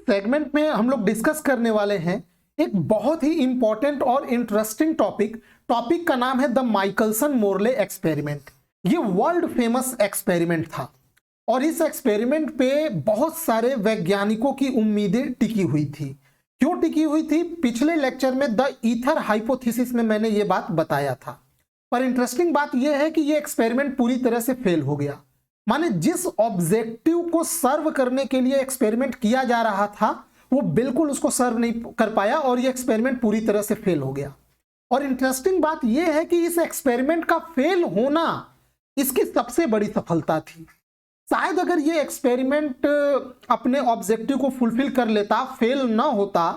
Segment में हम लोग डिस्कस करने वाले हैं एक बहुत ही इंपॉर्टेंट और इंटरेस्टिंग टॉपिक का नाम है द माइकलसन मोरले एक्सपेरिमेंट। ये वर्ल्ड फेमस एक्सपेरिमेंट था और इस एक्सपेरिमेंट पे बहुत सारे वैज्ञानिकों की उम्मीदें टिकी हुई थी। क्यों टिकी हुई थी? पिछले लेक्चर में द ईथर हाइपोथेसिस में मैंने ये बात बताया था। पर इंटरेस्टिंग बात यह है कि ये एक्सपेरिमेंट पूरी तरह से फेल हो गया। माने जिस ऑब्जेक्टिव को सर्व करने के लिए एक्सपेरिमेंट किया जा रहा था वो बिल्कुल उसको सर्व नहीं कर पाया और ये एक्सपेरिमेंट पूरी तरह से फेल हो गया। और इंटरेस्टिंग बात यह है कि इस एक्सपेरिमेंट का फेल होना इसकी सबसे बड़ी सफलता थी। शायद अगर ये एक्सपेरिमेंट अपने ऑब्जेक्टिव को फुलफिल कर लेता, फेल ना होता,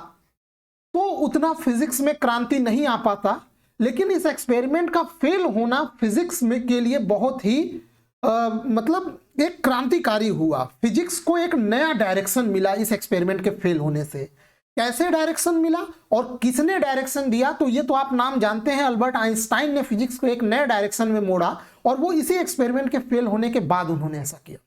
तो उतना फिजिक्स में क्रांति नहीं आ पाता। लेकिन इस एक्सपेरिमेंट का फेल होना फिजिक्स में के लिए बहुत ही मतलब एक क्रांतिकारी हुआ। फिजिक्स को एक नया डायरेक्शन मिला इस एक्सपेरिमेंट के फेल होने से। कैसे डायरेक्शन मिला और किसने डायरेक्शन दिया? तो ये तो आप नाम जानते हैं, अल्बर्ट आइंस्टाइन ने फिजिक्स को एक नए डायरेक्शन में मोड़ा और वो इसी एक्सपेरिमेंट के फेल होने के बाद उन्होंने ऐसा किया।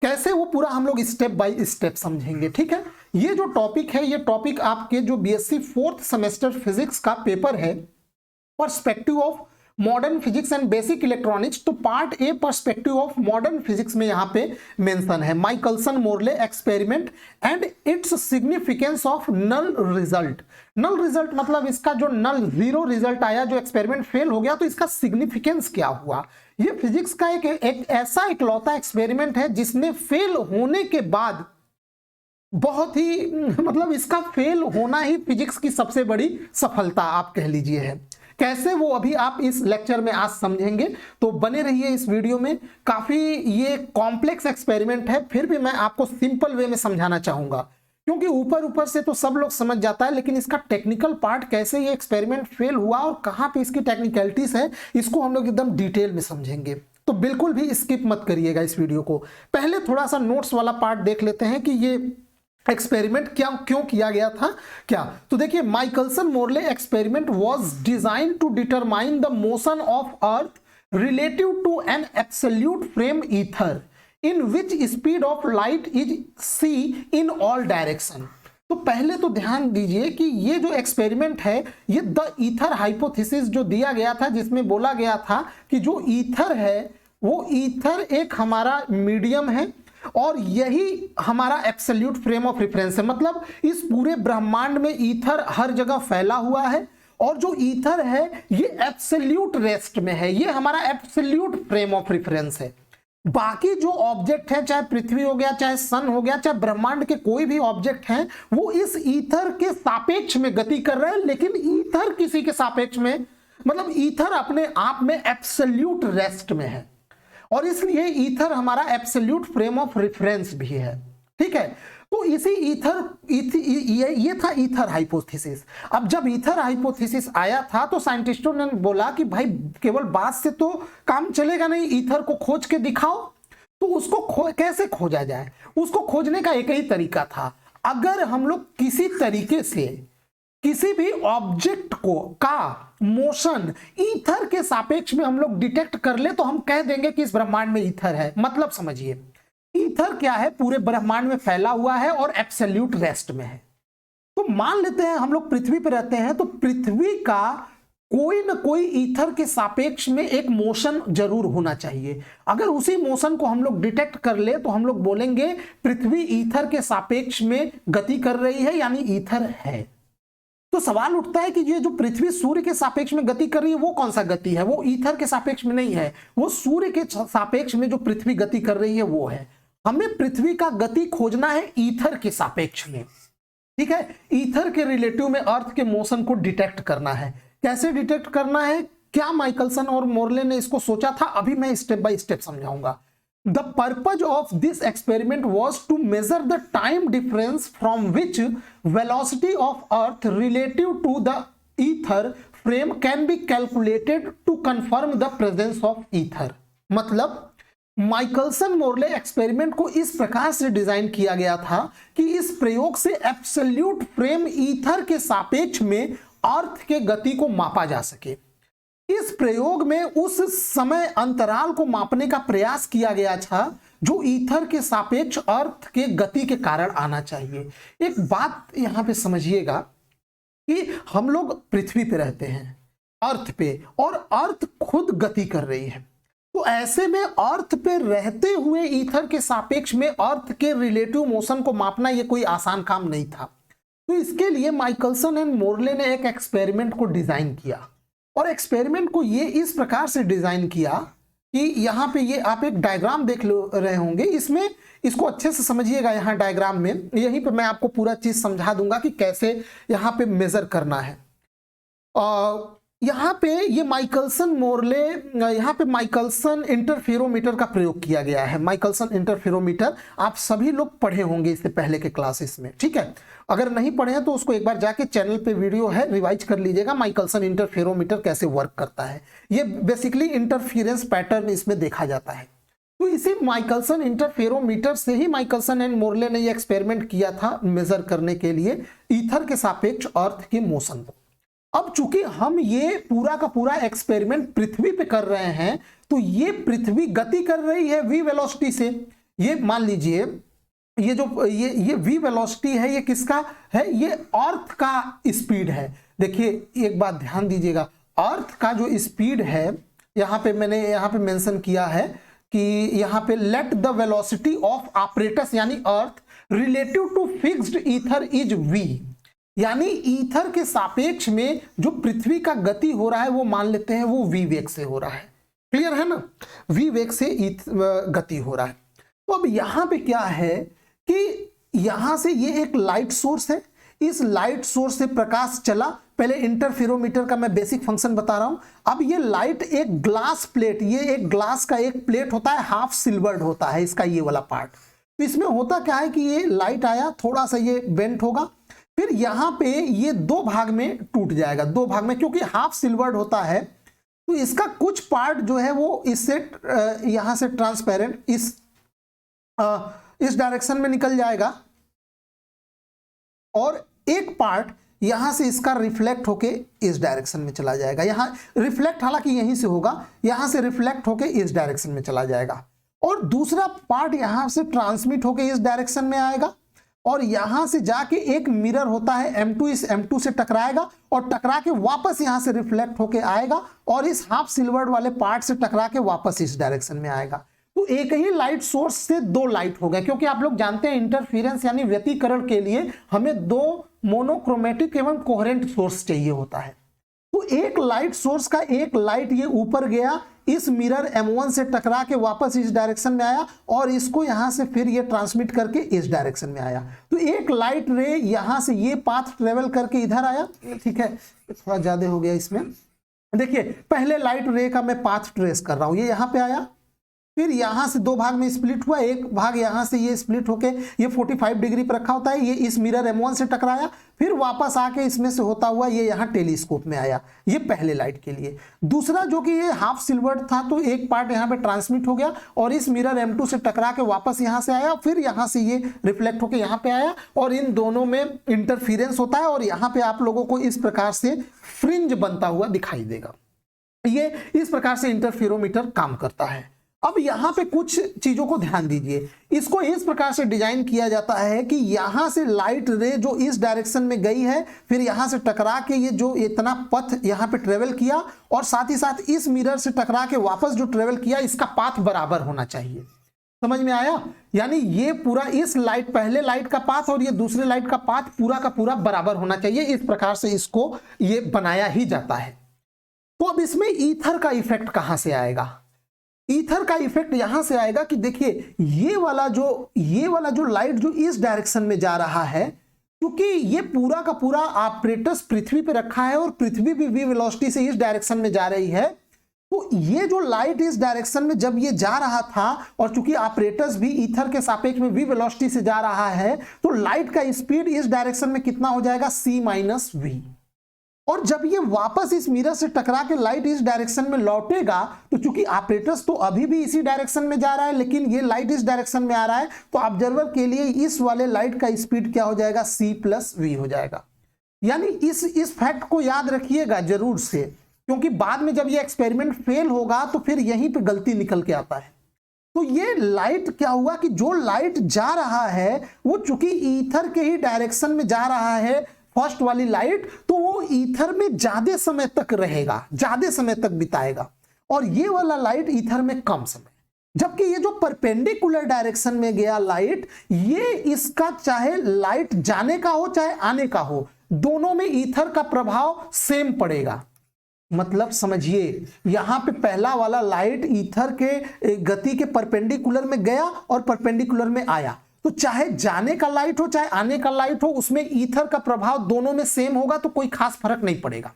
कैसे, वो पूरा हम लोग स्टेप बाय स्टेप समझेंगे। ठीक है, ये जो टॉपिक है, ये टॉपिक आपके जो बीएससी 4th सेमेस्टर फिजिक्स का पेपर है, perspective of modern physics and basic electronics, तो part A perspective of modern physics में यहां पे मेंशन है Michelson Morley experiment and its significance of null result. Null result मतलब इसका जो नल जीरो रिजल्ट आया, जो एक्सपेरिमेंट फेल हो गया, तो इसका सिग्निफिकेंस क्या हुआ। ये फिजिक्स का एक ऐसा इकलौता एक्सपेरिमेंट है जिसने फेल होने के बाद बहुत ही मतलब इसका फेल होना ही फिजिक्स की सबसे बड़ी सफलता आप कह लीजिए है। कैसे, वो अभी आप इस लेक्चर में आज समझेंगे, तो बने रहिए इस वीडियो में। काफी ये कॉम्प्लेक्स एक्सपेरिमेंट है, फिर भी मैं आपको सिंपल वे में समझाना चाहूंगा, क्योंकि ऊपर ऊपर से तो सब लोग समझ जाता है, लेकिन इसका टेक्निकल पार्ट, कैसे ये एक्सपेरिमेंट फेल हुआ और कहां पे इसकी टेक्निकलिटीज है, इसको हम लोग एकदम डिटेल में समझेंगे। तो बिल्कुल भी स्किप मत करिएगा इस वीडियो को। पहले थोड़ा सा नोट्स वाला पार्ट देख लेते हैं कि ये एक्सपेरिमेंट क्यों किया गया था। क्या, तो देखिए, Michelson Morley experiment was design to determine the motion of earth relative to an absolute frame ether in which speed of light is c in all direction. तो पहले तो ध्यान दीजिए कि ये जो एक्सपेरिमेंट है, ये द ईथर हाइपोथेसिस जो दिया गया था, जिसमें बोला गया था कि जो ईथर है वो ईथर एक हमारा मीडियम है और यही हमारा एब्सोल्यूट फ्रेम ऑफ रेफरेंस है। मतलब इस पूरे ब्रह्मांड में ईथर हर जगह फैला हुआ है और जो ईथर है ये एब्सोल्यूट रेस्ट में है, ये हमारा एब्सोल्यूट फ्रेम ऑफ रेफरेंस है। बाकी जो ऑब्जेक्ट है, चाहे पृथ्वी हो गया, चाहे सन हो गया, चाहे ब्रह्मांड के कोई भी ऑब्जेक्ट हैं, वो इस ईथर के सापेक्ष में गति कर रहे हैं, लेकिन ईथर किसी के सापेक्ष में, मतलब ईथर अपने आप में एब्सोल्यूट रेस्ट में है और इसलिए ईथर हमारा एब्सोल्यूट फ्रेम ऑफ रेफरेंस भी है। ठीक है, तो इसी ये था ईथर हाइपोथेसिस। अब जब ईथर हाइपोथेसिस आया था तो साइंटिस्टों ने बोला कि भाई केवल बात से तो काम चलेगा नहीं, ईथर को खोज के दिखाओ। तो उसको कैसे खोजा जाए? उसको खोजने का एक ही तरीका था। अगर हम लोग किसी तरीके से किसी भी ऑब्जेक्ट का मोशन ईथर के सापेक्ष में हम लोग डिटेक्ट कर ले तो हम कह देंगे कि इस ब्रह्मांड में ईथर है। मतलब समझिए, ईथर क्या है, पूरे ब्रह्मांड में फैला हुआ है और एब्सोल्यूट रेस्ट में है। तो मान लेते हैं हम लोग पृथ्वी पर रहते हैं, तो पृथ्वी का कोई ना कोई ईथर के सापेक्ष में एक मोशन जरूर होना चाहिए। अगर उसी मोशन को हम लोग डिटेक्ट कर ले तो हम लोग बोलेंगे पृथ्वी ईथर के सापेक्ष में गति कर रही है, यानी ईथर है। तो सवाल उठता है कि ये जो पृथ्वी सूर्य के सापेक्ष में गति कर रही है वो कौन सा गति है? वो ईथर के सापेक्ष में नहीं है, वो सूर्य के सापेक्ष में जो पृथ्वी गति कर रही है वो है। हमें पृथ्वी का गति खोजना है ईथर के सापेक्ष में। ठीक है, ईथर के रिलेटिव में अर्थ के मोशन को डिटेक्ट करना है। कैसे डिटेक्ट करना है, क्या माइकलसन और मोरले ने इसको सोचा था, अभी मैं स्टेप बाय स्टेप समझाऊंगा। The purpose of this experiment was to measure the time difference from which velocity of Earth relative to the ether frame can be calculated to confirm the presence of ether। मतलब Michelson Morley experiment को इस प्रकार से design किया गया था कि इस प्रयोग से एब्सोल्यूट फ्रेम ईथर के सापेक्ष में अर्थ के गति को मापा जा सके। इस प्रयोग में उस समय अंतराल को मापने का प्रयास किया गया था जो ईथर के सापेक्ष अर्थ के गति के कारण आना चाहिए। एक बात यहां पे समझिएगा कि हम लोग पृथ्वी पे रहते हैं, अर्थ पे, और अर्थ खुद गति कर रही है। तो ऐसे में अर्थ पे रहते हुए ईथर के सापेक्ष में अर्थ के रिलेटिव मोशन को मापना ये कोई आसान काम नहीं था। तो इसके लिए माइकलसन एंड मोरले ने एक एक्सपेरिमेंट को डिजाइन किया, और एक्सपेरिमेंट को ये इस प्रकार से डिजाइन किया कि यहाँ पे ये आप एक डायग्राम देख रहे होंगे, इसमें इसको अच्छे से समझिएगा। यहाँ डायग्राम में यहीं पे मैं आपको पूरा चीज समझा दूंगा कि कैसे यहाँ पे मेजर करना है। यहाँ पे ये माइकलसन मोरले, यहाँ पे माइकलसन इंटरफेरोमीटर का प्रयोग किया गया है। माइकलसन इंटरफेरोमीटर आप सभी लोग पढ़े होंगे इससे पहले के क्लासेस में, ठीक है। अगर नहीं पढ़े हैं तो उसको एक बार जाके चैनल पे वीडियो है, रिवाइज कर लीजिएगा, माइकलसन इंटरफेरोमीटर कैसे वर्क करता है। ये बेसिकली इंटरफेरेंस पैटर्न इसमें देखा जाता है। तो इसी माइकलसन इंटरफेरोमीटर से ही माइकलसन एंड मोरले ने ये एक्सपेरिमेंट किया था मेजर करने के लिए ईथर के सापेक्ष अर्थ के मोशन को। अब चूंकि हम ये पूरा का पूरा एक्सपेरिमेंट पृथ्वी पे कर रहे हैं, तो ये पृथ्वी गति कर रही है v वेलोसिटी से। ये मान लीजिए ये जो ये v वेलोसिटी है, ये किसका है? ये अर्थ का स्पीड है। देखिए एक बात ध्यान दीजिएगा, अर्थ का जो स्पीड है, यहाँ पे मैंने यहाँ पे मेंशन किया है कि यहाँ पे let the velocity of apparatus यानी earth relative to fixed ether is v, यानी ईथर के सापेक्ष में जो पृथ्वी का गति हो रहा है वो मान लेते हैं वो v वेग से हो रहा है। क्लियर है ना? v वेग से गति हो रहा है। तो अब यहाँ पे क्या है कि यहां से ये एक लाइट सोर्स है, इस लाइट सोर्स से प्रकाश चला। पहले इंटरफेरोमीटर का मैं बेसिक फंक्शन बता रहा हूं। अब ये लाइट एक ग्लास प्लेट, ये एक ग्लास का एक प्लेट होता है, हाफ सिल्वर्ड होता है इसका ये वाला पार्ट। तो इसमें होता क्या है कि ये लाइट आया, थोड़ा सा ये बेंट होगा, फिर यहाँ पे ये दो भाग में टूट जाएगा, दो भाग में, क्योंकि हाफ सिल्वर्ड होता है तो इसका कुछ पार्ट जो है वो इससे यहां से ट्रांसपेरेंट इस डायरेक्शन में निकल जाएगा, और एक पार्ट यहां से इसका रिफ्लेक्ट होके इस डायरेक्शन में चला जाएगा। यहां रिफ्लेक्ट हालांकि यहीं से होगा, यहां से रिफ्लेक्ट होके इस डायरेक्शन में चला जाएगा, और दूसरा पार्ट यहां से ट्रांसमिट होके इस डायरेक्शन में आएगा, और यहां से जाके एक मिरर होता है M2, इस M2 से टकराएगा और टकरा के वापस यहां से रिफ्लेक्ट होके आएगा, और इस हाफ सिल्वर्ड वाले पार्ट से टकरा के वापस इस डायरेक्शन में आएगा। तो एक ही लाइट सोर्स से दो लाइट हो गए, क्योंकि आप लोग जानते हैं इंटरफेरेंस यानी व्यतिकरण के लिए हमें दो मोनोक्रोमेटिक एवं कोहेरेंट सोर्स चाहिए होता है। तो एक लाइट सोर्स का एक लाइट ये ऊपर गया, इस मिरर M1 से टकरा के वापस इस डायरेक्शन में आया, और इसको यहां से फिर ये ट्रांसमिट करके इस डायरेक्शन में आया। तो एक लाइट रे यहां से ये पाथ ट्रेवल करके इधर आया, ठीक है, थोड़ा ज्यादा हो गया इसमें। देखिए पहले लाइट रे का मैं पाथ ट्रेस कर रहा हूं, ये यहां पे आया, फिर यहां से दो भाग में स्प्लिट हुआ, एक भाग यहां से ये स्प्लिट होके ये 45 डिग्री पर रखा होता है, ये इस मिरर M1 से टकराया, फिर वापस आके इसमें से होता हुआ ये यहां टेलीस्कोप में आया। ये पहले लाइट के लिए। दूसरा जो कि ये हाफ सिल्वर्ड था, तो एक पार्ट यहां पे ट्रांसमिट हो गया और इस मिरर M2 से टकरा के वापस यहां से आया, फिर यहां से ये रिफ्लेक्ट होके यहां पे आया, और इन दोनों में इंटरफियरेंस होता है, और यहां पे आप लोगों को इस प्रकार से फ्रिंज बनता हुआ दिखाई देगा। ये इस प्रकार से इंटरफेरोमीटर काम करता है। अब यहां पे कुछ चीजों को ध्यान दीजिए, इसको इस प्रकार से डिजाइन किया जाता है कि यहां से लाइट रे जो इस डायरेक्शन में गई है, फिर यहां से टकरा के ये जो इतना पथ यहां पे ट्रेवल किया, और साथ ही साथ इस मिरर से टकरा के वापस जो ट्रेवल किया, इसका पाथ बराबर होना चाहिए। समझ में आया? यानी ये पूरा इस लाइट, पहले लाइट का पाथ और ये दूसरे लाइट का पाथ पूरा का पूरा बराबर होना चाहिए। इस प्रकार से इसको ये बनाया ही जाता है। तो अब इसमें ईथर का इफेक्ट कहां से आएगा? ईथर का इफेक्ट यहां से आएगा कि देखिए ये वाला जो लाइट जो इस डायरेक्शन में जा रहा है, क्योंकि ये पूरा का पूरा ऑपरेटस पृथ्वी पे रखा है और पृथ्वी भी v वेलोसिटी से इस डायरेक्शन में जा रही है, तो ये जो लाइट इस डायरेक्शन में जब ये जा रहा था, और चूंकि ऑपरेटस भी ईथर के सापेक्ष में v वेलोसिटी से जा रहा है, तो लाइट का स्पीड इस डायरेक्शन में कितना हो जाएगा? c minus v। और जब ये वापस इस मिरर से टकरा के लाइट इस डायरेक्शन में लौटेगा, तो चूंकि ऑपरेटर्स तो अभी भी इसी डायरेक्शन में जा रहा है, लेकिन ये लाइट इस डायरेक्शन में आ रहा है, तो ऑब्जर्वर के लिए इस वाले लाइट का स्पीड क्या हो जाएगा? c प्लस v हो जाएगा। यानी इस फैक्ट को याद रखिएगा जरूर से, क्योंकि बाद में जब ये एक्सपेरिमेंट फेल होगा तो फिर यहीं पे गलती निकल के आता है। तो ये लाइट क्या हुआ कि जो लाइट जा रहा है वो चूंकि ईथर के ही डायरेक्शन में जा रहा है फर्स्ट वाली लाइट, तो वो ईथर में ज्यादा समय तक रहेगा, ज्यादा समय तक बिताएगा, और ये वाला लाइट ईथर में कम समय। जबकि ये जो परपेंडिकुलर डायरेक्शन में गया लाइट, ये इसका चाहे लाइट जाने का हो चाहे आने का हो, दोनों में ईथर का प्रभाव सेम पड़ेगा। मतलब समझिए, यहां पे पहला वाला लाइट ईथर के गति के परपेंडिकुलर में गया और परपेंडिकुलर में आया, तो चाहे जाने का लाइट हो चाहे आने का लाइट हो, उसमें ईथर का प्रभाव दोनों में सेम होगा, तो कोई खास फर्क नहीं पड़ेगा।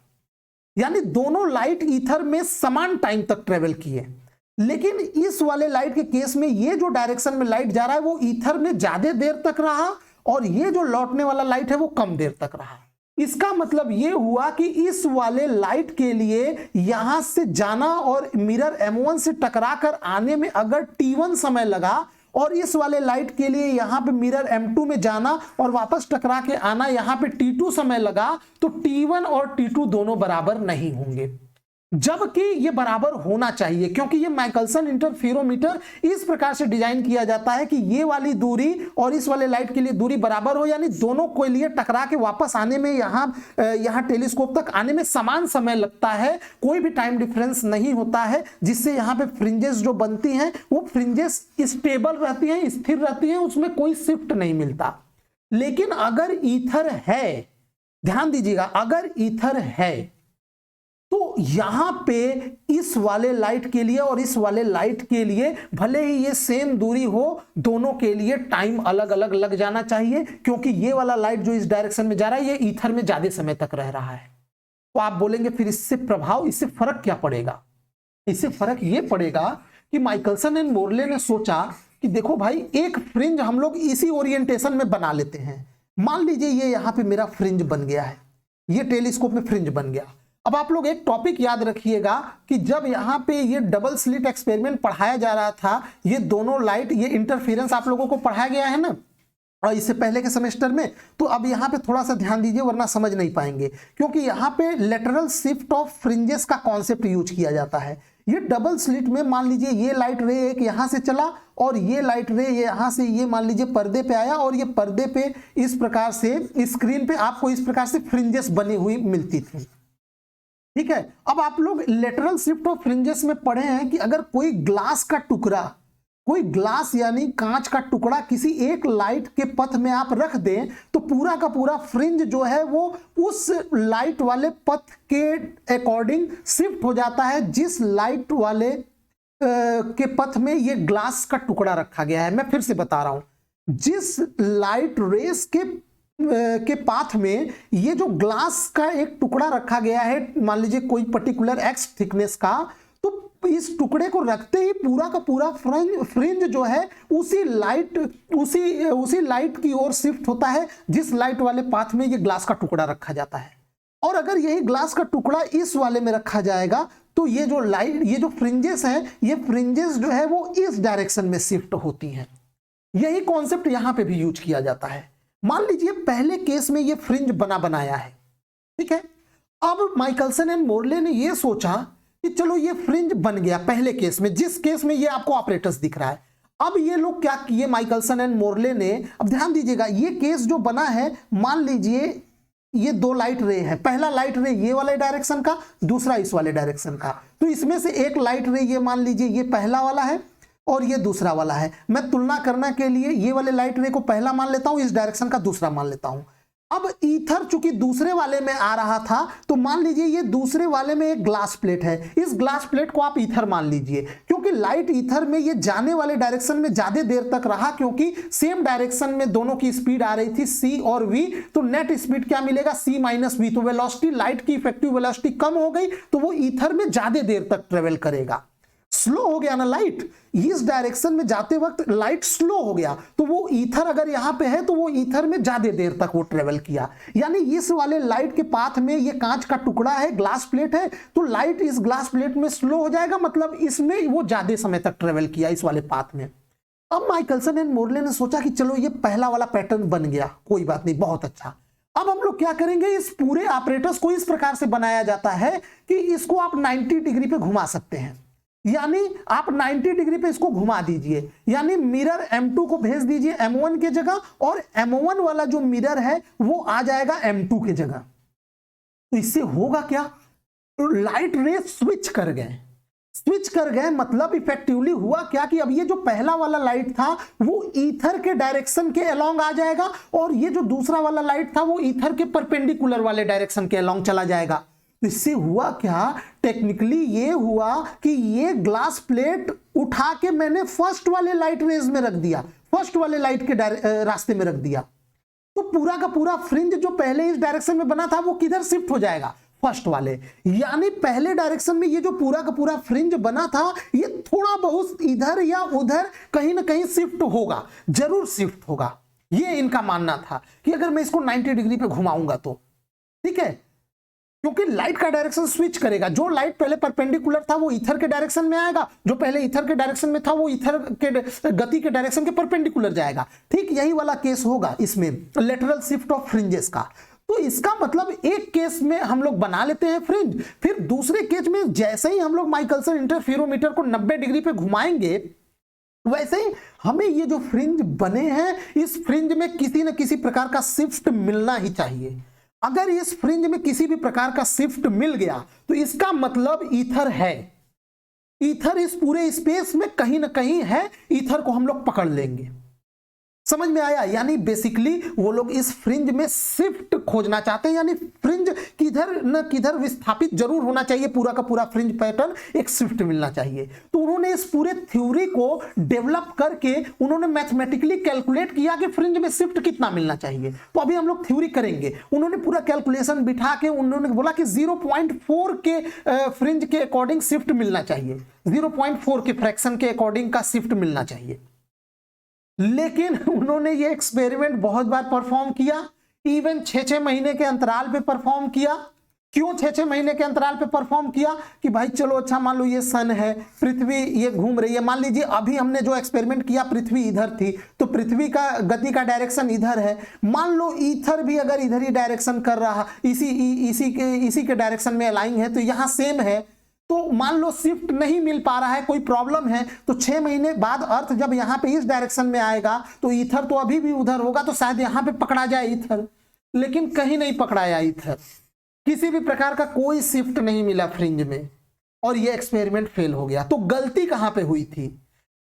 यानी दोनों लाइट ईथर में समान टाइम तक ट्रेवल किए। लेकिन इस वाले लाइट के केस में ये जो डायरेक्शन में लाइट जा रहा है वो ईथर में ज्यादा देर तक रहा, और ये जो लौटने वाला लाइट है वो कम देर तक रहा। इसका मतलब ये हुआ कि इस वाले लाइट के लिए यहां से जाना और मिरर M1 से टकरा कर आने में अगर T1 समय लगा, और इस वाले लाइट के लिए यहां पे मिरर M2 में जाना और वापस टकरा के आना यहां पे T2 समय लगा, तो T1 और T2 दोनों बराबर नहीं होंगे। जबकि ये बराबर होना चाहिए, क्योंकि ये माइकलसन इंटरफेरोमीटर इस प्रकार से डिजाइन किया जाता है कि ये वाली दूरी और इस वाले लाइट के लिए दूरी बराबर हो, यानी दोनों के लिए टकरा के वापस आने में यहाँ टेलीस्कोप तक आने में समान समय लगता है, कोई भी टाइम डिफरेंस नहीं होता है, जिससे यहाँ पे फ्रिंजेस जो बनती हैं वो फ्रिंजेस स्टेबल रहती हैं, स्थिर रहती हैं, उसमें कोई शिफ्ट नहीं मिलता। लेकिन अगर ईथर है, ध्यान दीजिएगा, अगर ईथर है तो यहां पे इस वाले लाइट के लिए और इस वाले लाइट के लिए भले ही ये सेम दूरी हो, दोनों के लिए टाइम अलग अलग लग जाना चाहिए, क्योंकि ये वाला लाइट जो इस डायरेक्शन में जा रहा है ये ईथर में ज्यादा समय तक रह रहा है। तो आप बोलेंगे फिर इससे प्रभाव, इससे फर्क क्या पड़ेगा? इससे फर्क ये पड़ेगा कि माइकलसन एंड मोर्ले ने सोचा कि देखो भाई, एक फ्रिंज हम लोग इसी ओरिएंटेशन में बना लेते हैं। मान लीजिए ये यहां पे मेरा फ्रिंज बन गया है, ये टेलीस्कोप में फ्रिंज बन गया। अब आप लोग एक टॉपिक याद रखिएगा कि जब यहाँ पे ये डबल स्लिट एक्सपेरिमेंट पढ़ाया जा रहा था, ये दोनों लाइट, ये इंटरफेरेंस आप लोगों को पढ़ाया गया है ना, और इससे पहले के सेमेस्टर में। तो अब यहाँ पे थोड़ा सा ध्यान दीजिए, वरना समझ नहीं पाएंगे, क्योंकि यहाँ पे लेटरल शिफ्ट ऑफ फ्रिंजेस का कॉन्सेप्ट यूज किया जाता है। ये डबल स्लिट में मान लीजिए ये लाइट रे एक यहाँ से चला और ये लाइट रे यहाँ से, ये मान लीजिए पर्दे पे आया, और ये पर्दे पे इस प्रकार से स्क्रीन पे आपको इस प्रकार से फ्रिंजेस बनी हुई मिलती थी। ठीक है, अब आप लोग लेटरल शिफ्ट ऑफ फ्रिंजेस में पढ़े हैं कि अगर कोई ग्लास का टुकड़ा, कोई ग्लास यानी कांच का टुकड़ा किसी एक लाइट के पथ में आप रख दें, तो पूरा का पूरा फ्रिंज जो है वो उस लाइट वाले पथ के अकॉर्डिंग शिफ्ट हो जाता है जिस लाइट वाले के पथ में ये ग्लास का टुकड़ा रखा गया है। मैं फिर से बता रहा हूं, जिस लाइट रेस के पाथ में ये जो ग्लास का एक टुकड़ा रखा गया है, मान लीजिए कोई पर्टिकुलर एक्स थिकनेस का, तो इस टुकड़े को रखते ही पूरा का पूरा फ्रिंज जो है उसी लाइट की ओर शिफ्ट होता है जिस लाइट वाले पाथ में ये ग्लास का टुकड़ा रखा जाता है। और अगर यही ग्लास का टुकड़ा इस वाले में रखा जाएगा तो ये जो लाइट, ये जो फ्रिंजेस हैं, ये फ्रिंजेस जो है वो इस डायरेक्शन में शिफ्ट होती हैं। यही कॉन्सेप्ट यहां पे भी यूज किया जाता है। मान लीजिए पहले केस में ये फ्रिंज बनाया है, ठीक है। अब माइकलसन एंड मोर्ले ने ये सोचा कि चलो ये फ्रिंज बन गया पहले केस में, जिस केस में ये आपको ऑपरेटर्स दिख रहा है। अब ये लोग क्या किए माइकलसन एंड मोर्ले ने, अब ध्यान दीजिएगा, ये केस जो बना है, मान लीजिए ये दो लाइट रे है, पहला लाइट रे ये वाले डायरेक्शन का, दूसरा इस वाले डायरेक्शन का। तो इसमें से एक लाइट रे ये मान लीजिए ये पहला वाला है और ये दूसरा वाला है। मैं तुलना करने के लिए ये वाले लाइट रे को पहला मान लेता हूं, इस डायरेक्शन का दूसरा मान लेता हूं। अब ईथर चूंकि दूसरे वाले में आ रहा था, तो मान लीजिए ये दूसरे वाले में एक ग्लास प्लेट है, इस ग्लास प्लेट को आप ईथर मान लीजिए, क्योंकि लाइट ईथर में ये जाने वाले डायरेक्शन में ज्यादा देर तक रहा, क्योंकि सेम डायरेक्शन में दोनों की स्पीड आ रही थी c और v, तो नेट स्पीड क्या मिलेगा c माइनस v। तो वेलोसिटी, लाइट की इफेक्टिव वेलोसिटी कम हो गई, तो वो ईथर में ज्यादा देर तक ट्रेवल करेगा। स्लो हो गया ना लाइट, इस डायरेक्शन में जाते वक्त लाइट स्लो हो गया, तो वो ईथर अगर यहां पे है तो वो ईथर में ज्यादा देर तक वो ट्रेवल किया। यानी इस वाले लाइट के पाथ में ये कांच का टुकड़ा है, ग्लास प्लेट है, तो लाइट इस ग्लास प्लेट में स्लो हो जाएगा, मतलब इसमें वो ज्यादा समय तक ट्रेवल किया इस वाले पाथ में। अब माइकलसन एंड मोर्ले ने सोचा कि चलो ये पहला वाला पैटर्न बन गया, कोई बात नहीं, बहुत अच्छा। अब हम लोग क्या करेंगे, इस पूरे ऑपरेटर्स को इस प्रकार से बनाया जाता है कि इसको आप 90 डिग्री पे घुमा सकते हैं। यानी आप 90 डिग्री पे इसको घुमा दीजिए, यानी मिरर M2 को भेज दीजिए M1 के जगह, और M1 वाला जो मिरर है वो आ जाएगा M2 के जगह। तो इससे होगा क्या, लाइट रे स्विच कर गए, मतलब इफेक्टिवली हुआ क्या कि अब ये जो पहला वाला लाइट था वो ईथर के डायरेक्शन के अलोंग आ जाएगा, और ये जो दूसरा वाला लाइट था वो ईथर के परपेंडिकुलर वाले डायरेक्शन के अलोंग चला जाएगा। तो इससे हुआ क्या, टेक्निकली ये हुआ कि ये ग्लास प्लेट उठा के मैंने फर्स्ट वाले लाइट रेज में रख दिया, फर्स्ट वाले लाइट के रास्ते में रख दिया। तो पूरा का पूरा फ्रिंज जो पहले इस डायरेक्शन में बना था वो किधर शिफ्ट हो जाएगा, फर्स्ट वाले। यानी पहले डायरेक्शन में ये जो पूरा का पूरा फ्रिंज बना था ये थोड़ा बहुत इधर या उधर कहीं ना कहीं शिफ्ट होगा, जरूर शिफ्ट होगा। ये इनका मानना था कि अगर मैं इसको 90 डिग्री पे घुमाऊंगा तो ठीक है, क्योंकि लाइट का डायरेक्शन स्विच करेगा। जो लाइट पहले परपेंडिकुलर था वो ईथर के डायरेक्शन में आएगा, जो पहले ईथर के डायरेक्शन में था वो ईथर के गति के डायरेक्शन के परपेंडिकुलर जाएगा। ठीक यही वाला केस होगा इसमें लेटरल शिफ्ट ऑफ फ्रिंजेस का। तो इसका मतलब एक केस में हम लोग बना लेते हैं फ्रिंज, फिर दूसरे केस में जैसे ही हम लोग माइकलसन इंटरफेरोमीटर को 90 डिग्री पे घुमाएंगे वैसे ही हमें ये जो फ्रिंज बने हैं इस फ्रिंज में किसी न किसी प्रकार का शिफ्ट मिलना ही चाहिए। अगर इस फ्रिंज में किसी भी प्रकार का शिफ्ट मिल गया तो इसका मतलब ईथर है, ईथर इस पूरे स्पेस में कहीं ना कहीं है, ईथर को हम लोग पकड़ लेंगे। समझ में आया, यानी बेसिकली वो लोग इस फ्रिंज में शिफ्ट खोजना चाहते हैं, यानी फ्रिंज किधर न किधर विस्थापित जरूर होना चाहिए, पूरा का पूरा फ्रिंज पैटर्न एक शिफ्ट मिलना चाहिए। तो उन्होंने इस पूरे थ्योरी को डेवलप करके उन्होंने मैथमेटिकली कैलकुलेट किया कि फ्रिंज में शिफ्ट कितना मिलना चाहिए। तो अभी हम लोग थ्योरी करेंगे। उन्होंने पूरा कैलकुलेशन बिठा के उन्होंने बोला कि 0.4 के फ्रिंज के अकॉर्डिंग शिफ्ट मिलना चाहिए, 0.4 के फ्रैक्शन के अकॉर्डिंग का शिफ्ट मिलना चाहिए। लेकिन उन्होंने ये एक्सपेरिमेंट बहुत बार परफॉर्म किया, इवन 6-6 महीने के अंतराल पे परफॉर्म किया। क्यों 6-6 महीने के अंतराल पे परफॉर्म किया कि भाई चलो अच्छा मान लो ये सन है, पृथ्वी ये घूम रही है, मान लीजिए अभी हमने जो एक्सपेरिमेंट किया पृथ्वी इधर थी तो पृथ्वी का गति का डायरेक्शन इधर है, मान लो ईथर भी अगर इधर ही डायरेक्शन कर रहा, इसी के डायरेक्शन में अलाइंग है तो यहां सेम है, तो मान लो शिफ्ट नहीं मिल पा रहा है, कोई प्रॉब्लम है, तो 6 महीने बाद अर्थ जब यहां पे इस डायरेक्शन में आएगा तो ईथर तो अभी भी उधर होगा, तो शायद यहां पे पकड़ा जाए ईथर, लेकिन कहीं नहीं पकड़ाया ईथर, किसी भी प्रकार का कोई शिफ्ट नहीं मिला फ्रिंज में, और ये एक्सपेरिमेंट फेल हो गया। तो गलती कहां पे हुई थी,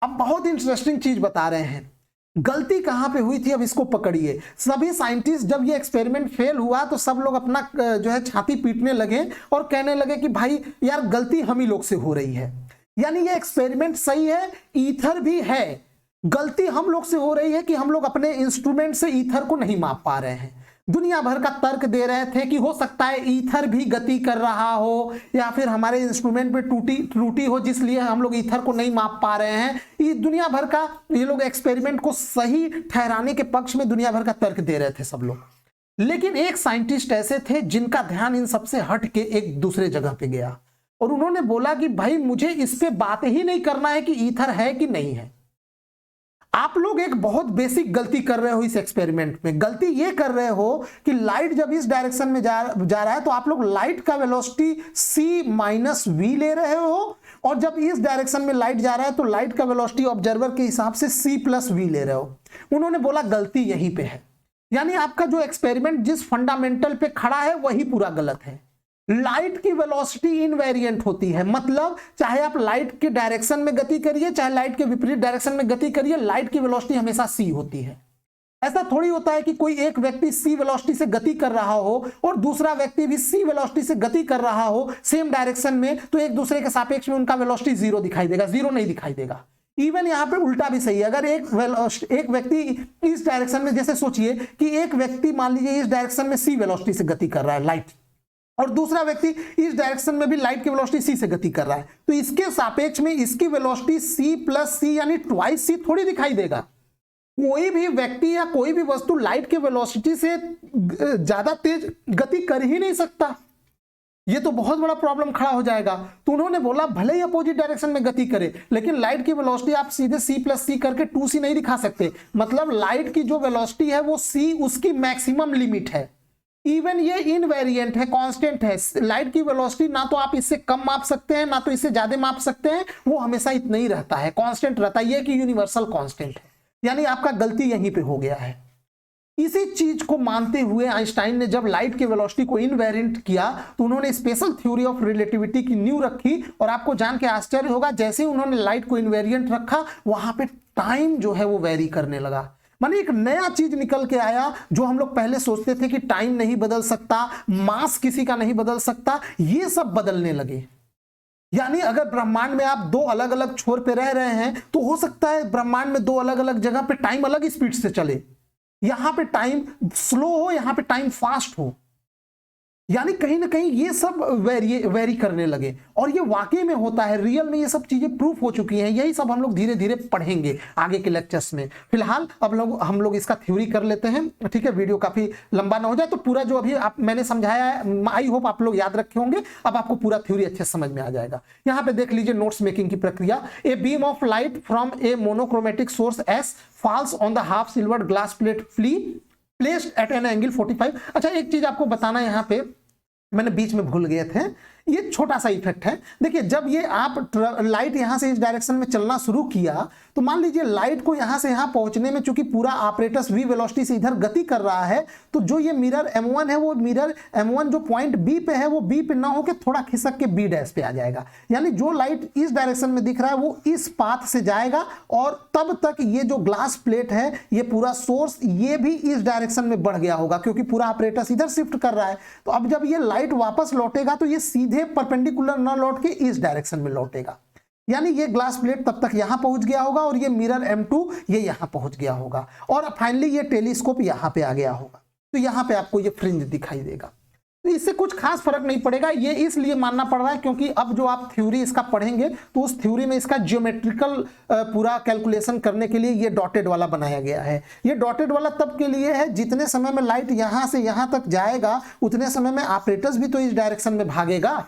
अब बहुत इंटरेस्टिंग चीज बता रहे हैं, गलती कहां पे हुई थी अब इसको पकड़िए। सभी साइंटिस्ट जब ये एक्सपेरिमेंट फेल हुआ तो सब लोग अपना जो है छाती पीटने लगे और कहने लगे कि भाई यार गलती हम ही लोग से हो रही है, यानी ये एक्सपेरिमेंट सही है, ईथर भी है, गलती हम लोग से हो रही है कि हम लोग अपने इंस्ट्रूमेंट से ईथर को नहीं माप पा रहे हैं। दुनिया भर का तर्क दे रहे थे कि हो सकता है ईथर भी गति कर रहा हो, या फिर हमारे इंस्ट्रूमेंट में त्रुटि हो जिसलिए हम लोग ईथर को नहीं माप पा रहे हैं। ये दुनिया भर का ये लोग एक्सपेरिमेंट को सही ठहराने के पक्ष में दुनिया भर का तर्क दे रहे थे सब लोग। लेकिन एक साइंटिस्ट ऐसे थे जिनका ध्यान इन सबसे हट के एक दूसरे जगह पे गया, और उन्होंने बोला कि भाई मुझे इस पे बात ही नहीं करना है कि ईथर है कि नहीं है। आप लोग एक बहुत बेसिक गलती कर रहे हो इस एक्सपेरिमेंट में। गलती ये कर रहे हो कि लाइट जब इस डायरेक्शन में जा रहा है तो आप लोग लाइट का वेलोसिटी c-v ले रहे हो, और जब इस डायरेक्शन में लाइट जा रहा है तो लाइट का वेलोसिटी ऑब्जर्वर के हिसाब से c+v ले रहे हो। उन्होंने बोला गलती यहीं पे है, यानी आपका जो एक्सपेरिमेंट जिस फंडामेंटल पे खड़ा है वही पूरा गलत है। लाइट की वेलोसिटी इनवेरिएंट होती है, मतलब चाहे आप लाइट के डायरेक्शन में गति करिए चाहे लाइट के विपरीत डायरेक्शन में गति करिए, लाइट की वेलोसिटी हमेशा c होती है। ऐसा थोड़ी होता है कि कोई एक व्यक्ति c वेलोसिटी से गति कर रहा हो और दूसरा व्यक्ति भी c वेलोसिटी से गति कर रहा हो सेम डायरेक्शन में, तो एक दूसरे के सापेक्ष में उनका वेलोसिटी 0 दिखाई देगा, 0 नहीं दिखाई देगा। इवन यहां पे उल्टा भी सही है, अगर एक व्यक्ति इस डायरेक्शन में, जैसे सोचिए कि एक व्यक्ति मान लीजिए इस डायरेक्शन में c वेलोसिटी से गति कर रहा है लाइट, और दूसरा व्यक्ति इस डायरेक्शन में भी लाइट की वेलोसिटी c से गति कर रहा है, तो इसके सापेक्ष में इसकी वेलोसिटी c+c यानी ट्वाइस c थोड़ी दिखाई देगा। कोई भी व्यक्ति या कोई भी वस्तु लाइट के वेलोसिटी से ज्यादा तेज गति कर ही नहीं सकता, ये तो बहुत बड़ा प्रॉब्लम खड़ा हो जाएगा। तो उन्होंने बोला भले ही अपोजिट डायरेक्शन में गति करे, लेकिन लाइट की वेलोसिटी आप सीधे c+c करके 2c नहीं दिखा सकते, मतलब लाइट की जो वेलोसिटी है वो c उसकी मैक्सिमम लिमिट है, इवन ये इनवेरिएंट है, कांस्टेंट है। लाइट की वेलोसिटी ना तो आप इससे कम माप सकते हैं ना तो इससे ज्यादा माप सकते हैं, वो हमेशा इतना ही रहता है, कांस्टेंट रहता है। ये कि यूनिवर्सल कांस्टेंट है, यानी आपका गलती यहीं पे हो गया है। इसी चीज को मानते हुए आइंस्टाइन ने जब लाइट के वेलोसिटी को इनवेरिएंट किया तो उन्होंने स्पेशल थ्योरी ऑफ रिलेटिविटी की नींव रखी। और आपको जान के आश्चर्य होगा, जैसे ही उन्होंने लाइट को इनवेरिएंट रखा वहां पे टाइम जो है वो वेरी करने लगा। माने एक नया चीज निकल के आया, जो हम लोग पहले सोचते थे कि टाइम नहीं बदल सकता, मास किसी का नहीं बदल सकता, ये सब बदलने लगे। यानी अगर ब्रह्मांड में आप दो अलग अलग छोर पे रह रहे हैं तो हो सकता है ब्रह्मांड में दो अलग अलग जगह पे टाइम अलग स्पीड से चले, यहां पे टाइम स्लो हो, यहां पे टाइम फास्ट हो। यानी कहीं ना कहीं ये सब वेरी करने लगे, और ये वाकई में होता है, रियल में ये सब चीजें प्रूफ हो चुकी हैं। यही सब हम लोग धीरे धीरे पढ़ेंगे आगे के लेक्चर्स में। फिलहाल अब हम लोग इसका थ्योरी कर लेते हैं, ठीक है, वीडियो काफी लंबा ना हो जाए। तो पूरा जो अभी मैंने समझाया है, आई होप आप लोग याद रखे होंगे। अब आपको पूरा थ्योरी अच्छे समझ में आ जाएगा। यहाँ पे देख लीजिए नोट्स मेकिंग की प्रक्रिया। A beam of light from A monochromatic source S falls on the half silvered glass plate placed at an angle 45। अच्छा, एक चीज आपको बताना यहाँ पे मैंने बीच में भूल गए थे, ये छोटा सा इफेक्ट है। देखिए, जब ये आप लाइट यहां से इस डायरेक्शन में चलना शुरू किया तो मान लीजिए लाइट को यहां से यहां पहुंचने में चूंकि पूरा ऑपरेटस v वेलोसिटी से इधर गति कर रहा है, तो जो ये मिरर m1 है वो मिरर m1 जो पॉइंट b पे है वो b पे ना होकर थोड़ा खिसक के b डैश पे आ जाएगा। यानी जो लाइट इस डायरेक्शन में दिख रहा है वो इस पाथ से जाएगा, और तब तक ये जो ग्लास प्लेट है, ये पूरा सोर्स, ये भी इस डायरेक्शन में बढ़ गया होगा क्योंकि पूरा ऑपरेटस इधर शिफ्ट कर रहा है। तो अब जब ये लाइट वापस लौटेगा तो ये सीधे परपेंडिकुलर ना लौट के इस डायरेक्शन में लौटेगा। यानी ये ग्लास प्लेट तब तक यहां पहुंच गया होगा और ये मिरर M2 ये यहां पहुंच गया होगा, और फाइनली ये टेलीस्कोप यहां पे आ गया होगा। तो यहां पे आपको ये फ्रिंज दिखाई देगा। तो इससे कुछ खास फर्क नहीं पड़ेगा, ये इसलिए मानना पड़ रहा है क्योंकि अब जो आप थ्योरी इसका पढ़ेंगे तो उस थ्योरी में इसका ज्योमेट्रिकल पूरा कैलकुलेशन करने के लिए ये डॉटेड वाला बनाया गया है। ये डॉटेड वाला तब के लिए है जितने समय में लाइट यहां से यहां तक जाएगा उतने समय में ऑपरेटस भी तो इस डायरेक्शन में भागेगा।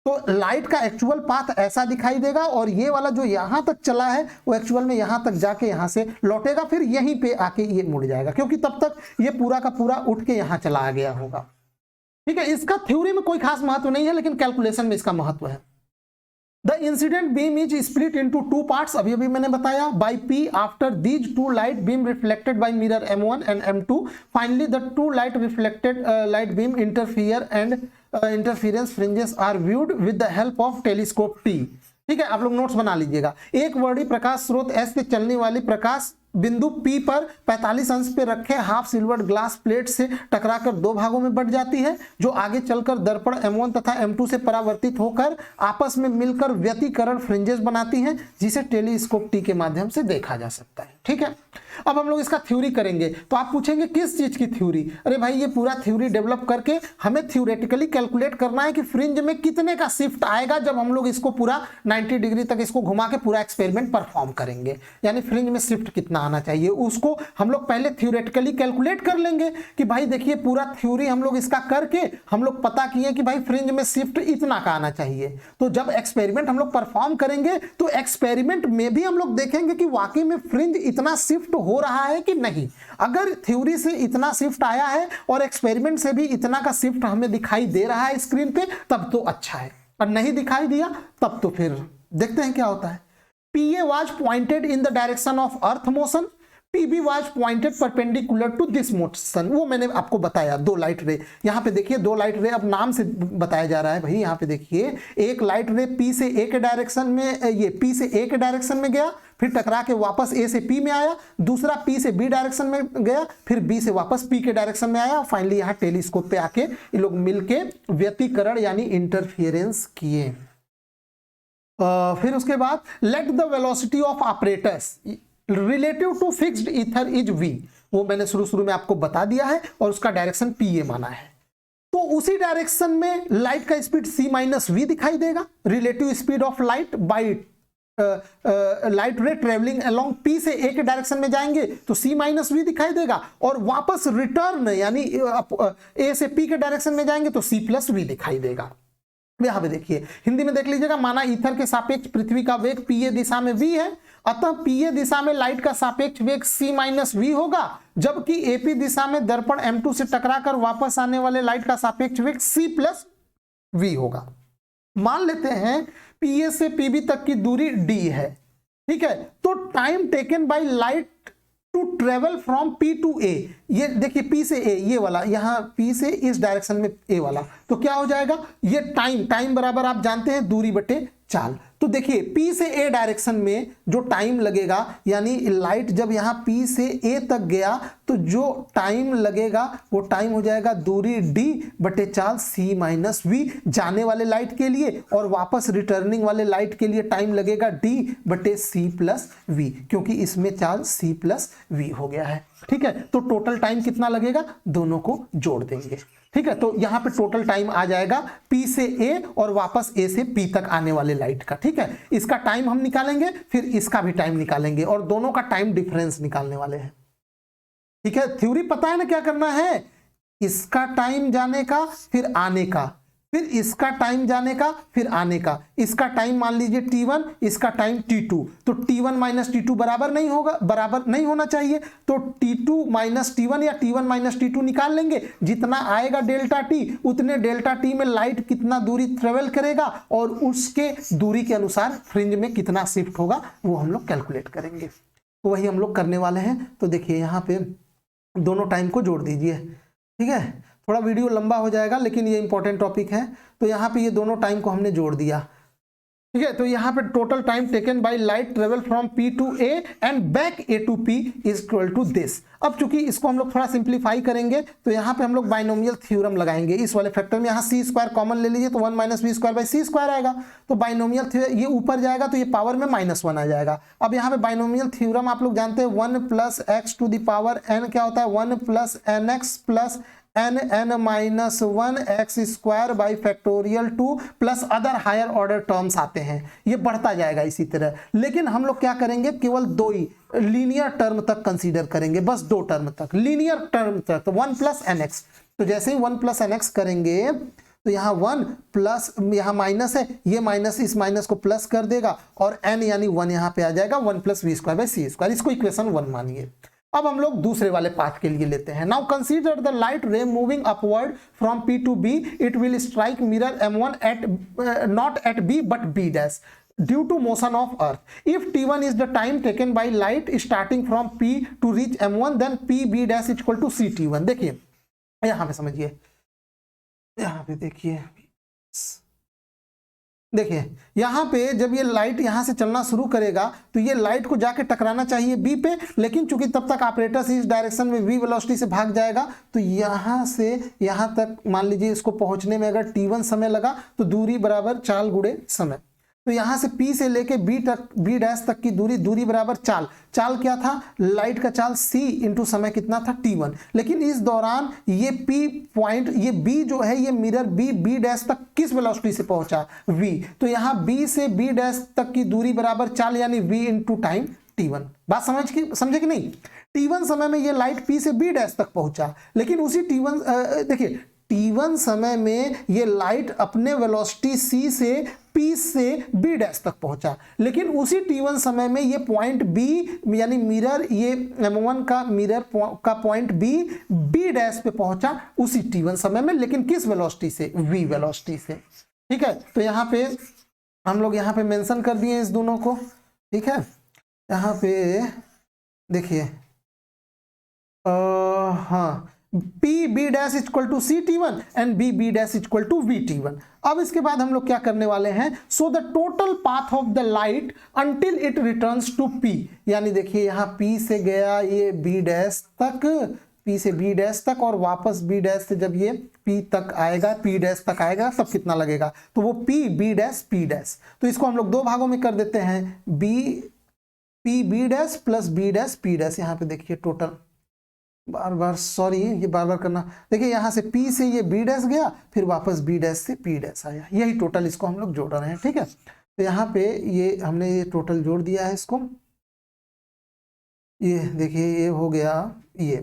तो लाइट का एक्चुअल पाथ ऐसा दिखाई देगा, और ये वाला जो यहां तक चला है वो एक्चुअल में यहां तक जाके यहां से लौटेगा, फिर यहीं पे आके ये मुड़ जाएगा क्योंकि तब तक ये पूरा का पूरा उठ के यहां चला गया होगा। ठीक है, इसका थ्योरी में कोई खास महत्व नहीं है, लेकिन कैलकुलेशन में इसका महत्व है। The incident beam is split into two parts, अभी अभी मैंने बताया, by P after these two light beam reflected by mirror M1 and M2। Finally the two light reflected light beam interfere and interference fringes are viewed with the help of telescope T। ठीक है, आप लोग notes बना लीजिएगा। एक Verde प्रकाश स्रोत S से चलने वाली प्रकाश बिंदु P पर 45 अंश पे रखे हाफ सिल्वर्ड ग्लास प्लेट से टकराकर दो भागों में बढ़ जाती है, जो आगे चलकर दर्पण M1 तथा M2 से परावर्तित होकर आपस में मिलकर व्यतिकरण फ्रिंजेस बनाती हैं, जिसे टेलीस्कोप T के माध्यम से देखा जा सकता है। ठीक है, अब हम लोग इसका थ्योरी करेंगे। तो आप पूछेंगे किस चीज की थ्योरी? अरे भाई, ये पूरा थ्योरी डेवलप करके हमें थ्योरेटिकली कैलकुलेट करना है कि फ्रिंज में कितने का शिफ्ट आएगा जब हम लोग इसको पूरा 90 डिग्री तक इसको घुमा के पूरा एक्सपेरिमेंट परफॉर्म करेंगे। यानी फ्रिंज में शिफ्ट कितना आना चाहिए उसको हम लोग पहले थ्योरेटिकली कैलकुलेट कर लेंगे कि भाई देखिए, पूरा थ्योरी हम लोग इसका करके हम लोग पता किए कि भाई फ्रिंज में शिफ्ट इतना का आना चाहिए। तो जब एक्सपेरिमेंट हम लोग परफॉर्म करेंगे तो एक्सपेरिमेंट में भी हम लोग देखेंगे कि वाकई में फ्रिंज इतना शिफ्ट हो रहा है कि नहीं। अगर थ्योरी से इतना शिफ्ट आया है और एक्सपेरिमेंट से भी इतना का शिफ्ट हमें दिखाई दे रहा है स्क्रीन पे, तब तो अच्छा है, और नहीं दिखाई दिया तब तो फिर देखते हैं क्या होता है। PA was pointed in the direction of earth motion, PB was pointed perpendicular to this motion। वो मैंने आपको बताया, दो लाइट रे। यहाँ पे देखिए दो लाइट रे, अब नाम से बताया जा रहा है भाई। यहाँ पे देखिए एक लाइट रे P से A के डायरेक्शन में, ये P से A के डायरेक्शन में गया, फिर टकरा के वापस A से P में आया, दूसरा P से B डायरेक्शन में गया, फिर B से वापस P के डायरेक्शन में आया, फाइनली यहाँ टेलीस्कोप पे आके ये लोग मिलके व्यतिकरण यानी इंटरफियरेंस किए। फिर उसके बाद let the velocity of apparatus relative to fixed ether is v, वो मैंने शुरू में आपको बता दिया है, और उसका डायरेक्शन PA माना है। तो उसी डायरेक्शन में लाइट का स्पीड c माइनस v दिखाई देगा। Relative speed of light by light रे ट्रेवलिंग अलोंग P से A के डायरेक्शन में जाएंगे तो c माइनस v दिखाई देगा, और वापस रिटर्न यानी A से P के डायरेक्शन में जाएंगे तो c प्लस v दिखाई देगा। यहां पे देखिए हिंदी में देख लीजिएगा, माना ईथर के सापेक्ष पृथ्वी का वेग PA दिशा में v है अतः पीए दिशा में लाइट का सापेक्ष वेग c माइनस वी होगा, जबकि एपी दिशा में दर्पण M2 से टकराकर वापस आने वाले लाइट का सापेक्ष वेग c प्लस वी होगा। मान लेते हैं पीए से पीबी तक की दूरी d है, ठीक है। तो time taken by light to travel from P to A, ये देखिए P से A, ये वाला यहाँ P से इस डायरेक्शन में A वाला, तो क्या हो जाएगा, ये टाइम बराबर आप जानते हैं दूरी बटे चाल। तो देखिए P से A डायरेक्शन में जो टाइम लगेगा, यानी लाइट जब यहाँ P से A तक गया तो जो टाइम लगेगा वो टाइम हो जाएगा दूरी d बटे चाल c माइनस वी जाने वाले लाइट के लिए, और वापस रिटर्निंग वाले लाइट के लिए टाइम लगेगा d बटे c प्लस वी, क्योंकि इसमें चाल c प्लस वी हो गया है, ठीक है। तो टोटल टाइम कितना लगेगा, दोनों को जोड़ देंगे, ठीक है। तो यहां पे टोटल टाइम आ जाएगा P से A और वापस A से P तक आने वाले लाइट का, ठीक है। इसका टाइम हम निकालेंगे, फिर इसका भी टाइम निकालेंगे और दोनों का टाइम डिफरेंस निकालने वाले हैं, ठीक है। थ्योरी पता है ना क्या करना है, इसका टाइम जाने का फिर आने का, फिर इसका टाइम जाने का फिर आने का, इसका टाइम मान लीजिए T1, इसका टाइम T2, तो T1 माइनस T2 बराबर नहीं होगा, बराबर नहीं होना चाहिए, तो T2 माइनस T1 या T1 माइनस T2 निकाल लेंगे। जितना आएगा डेल्टा T, उतने डेल्टा T में लाइट कितना दूरी ट्रेवल करेगा और उसके दूरी के अनुसार फ्रिंज में कितना शिफ्ट होगा वो हम लोग कैलकुलेट करेंगे। तो वही हम लोग करने वाले हैं। तो देखिए यहाँ पे दोनों टाइम को जोड़ दीजिए, ठीक है। थोड़ा वीडियो लंबा हो जाएगा लेकिन ये इंपॉर्टेंट टॉपिक है। तो यहाँ पे ये दोनों टाइम को हमने जोड़ दिया, ठीक है। तो यहाँ पे total time taken by light travel from P to A and back A to P is equal to this. अब चूंकि इसको हम लोग थोड़ा सिंप्लीफाई करेंगे तो यहाँ पे हम लोग बाइनोमियल थ्योरम लगाएंगे इस वाले फैक्टर में। यहाँ c स्क्वायर कॉमन ले लीजिए तो 1 minus v square by c square आएगा। तो बाइनोमियल थ्योरम ये ऊपर जाएगा तो ये पावर में -1 आ जाएगा। अब यहाँ पे बाइनोमियल थ्योरम आप लोग जानते हैं 1 plus x to the power n क्या होता है, 1 plus n x plus n minus 1 x square by factorial 2 plus other higher order terms आते हैं, ये बढ़ता जाएगा इसी तरह। लेकिन हम लोग क्या करेंगे, केवल दो ही लीनियर टर्म तक कंसीडर करेंगे, बस दो टर्म तक, लीनियर टर्म तक। तो 1 प्लस एन एक्स, तो जैसे ही 1 प्लस एन एक्स करेंगे तो यहाँ 1 प्लस, यहाँ माइनस है, ये माइनस इस माइनस को प्लस कर देगा और n यानी 1 यहाँ पे आ जाएगा 1 plus v square by c square. इसको इक्वेशन 1 मानिए। अब हम लोग दूसरे वाले पाथ के लिए लेते हैं। Now consider the light ray moving upward from P to B, it will strike mirror M1 at not at B but B dash due to motion of earth. If T1 is the time taken by light starting from P to reach M1 then PB dash equal to CT1। देखिए यहां पे समझिए, यहां पे देखिए, देखिए यहाँ पे जब ये लाइट यहाँ से चलना शुरू करेगा तो ये लाइट को जाके टकराना चाहिए बी पे, लेकिन चूंकि तब तक ऑपरेटर इस डायरेक्शन में वी वेलोसिटी से भाग जाएगा तो यहाँ से यहाँ तक मान लीजिए इसको पहुंचने में अगर T1 समय लगा तो दूरी बराबर चाल गुणे समय। तो यहाँ से P से लेके B डैश तक की दूरी बराबर चाल। चाल क्या था, लाइट का चाल C इंटू समय कितना था T1। लेकिन इस दौरान ये P पॉइंट, ये B जो है ये मिरर B डैश तक किस वेलोसिटी से पहुंचा, V। तो यहाँ B से B डैश तक की दूरी बराबर चाल यानी V इंटू टाइम T1। बात समझे कि नहीं। T1 समय में ये लाइट P से B डैश तक पहुंचा, लेकिन उसी T1 देखिए T1 समय में ये लाइट अपने वेलोसिटी C से P से B डैश तक पहुंचा, लेकिन उसी T1 समय में ये पॉइंट B यानी मिरर, ये M1 का मिरर का पॉइंट B डैश पे पहुंचा उसी T1 समय में, लेकिन किस वेलोसिटी से, V वेलोसिटी से, ठीक है। तो यहाँ पे हम लोग यहाँ पे मेंशन कर दिए इस दोनों को, ठीक है। यहाँ पे देखिए हाँ PB dash equal to CT1 and BB dash equal to VT1। अब इसके बाद हम लोग क्या करने वाले हैं, so the total path of the light until it returns to P, यानी देखिए यहाँ P से गया ये B डैश तक, P से B डैश तक और वापस B डैश से जब ये P तक आएगा, P डैश तक आएगा तब कितना लगेगा, तो वो B डैश P डैश। तो इसको हम लोग दो भागों में कर देते हैं, B dash plus B dash P dash. यहाँ पे देखिए टोटल बार बार करना, देखिए यहाँ से P से ये B डैश गया, फिर वापस B डैश से P डैश आया, यही टोटल इसको हम लोग जोड़ रहे हैं, ठीक है। तो यहाँ पे ये हमने ये टोटल जोड़ दिया है इसको, ये देखिए ये हो गया ये।